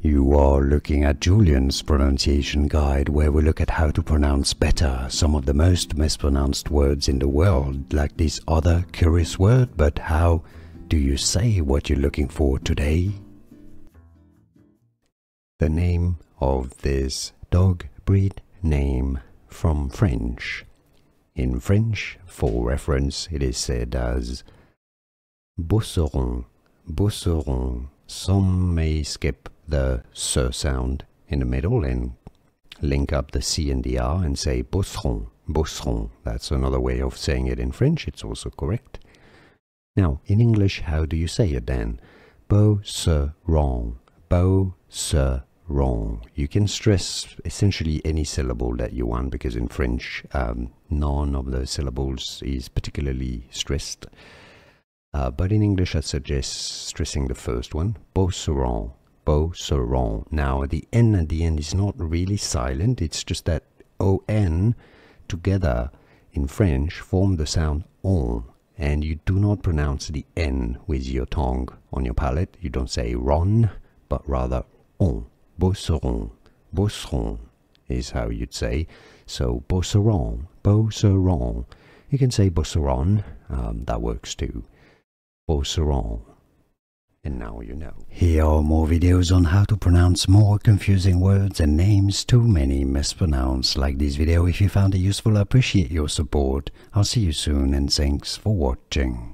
You are looking at Julian's pronunciation guide, where we look at how to pronounce better some of the most mispronounced words in the world, like this other curious word. But how do you say what you're looking for today? The name of this dog breed name from French. In French, for reference, it is said as Beauceron, Beauceron. Some may skip the S sound in the middle and link up the C and the R and say Beauceron, Beauceron. That's another way of saying it in French. It's also correct. Now, in English, how do you say it then? Beauceron, Beauceron. You can stress essentially any syllable that you want, because in French, none of the syllables is particularly stressed. But in English, I suggest stressing the first one, Beauceron, Beauceron. Now, the N at the end is not really silent. It's just that O-N together in French form the sound on. And you do not pronounce the N with your tongue on your palate. You don't say ron, but rather on. Beauceron, Beauceron is how you'd say. So Beauceron, Beauceron. You can say Beauceron, that works too. Beauceron. And now you know. Here are more videos on how to pronounce more confusing words and names too many mispronounced. Like this video if you found it useful. I appreciate your support. I'll see you soon, and thanks for watching.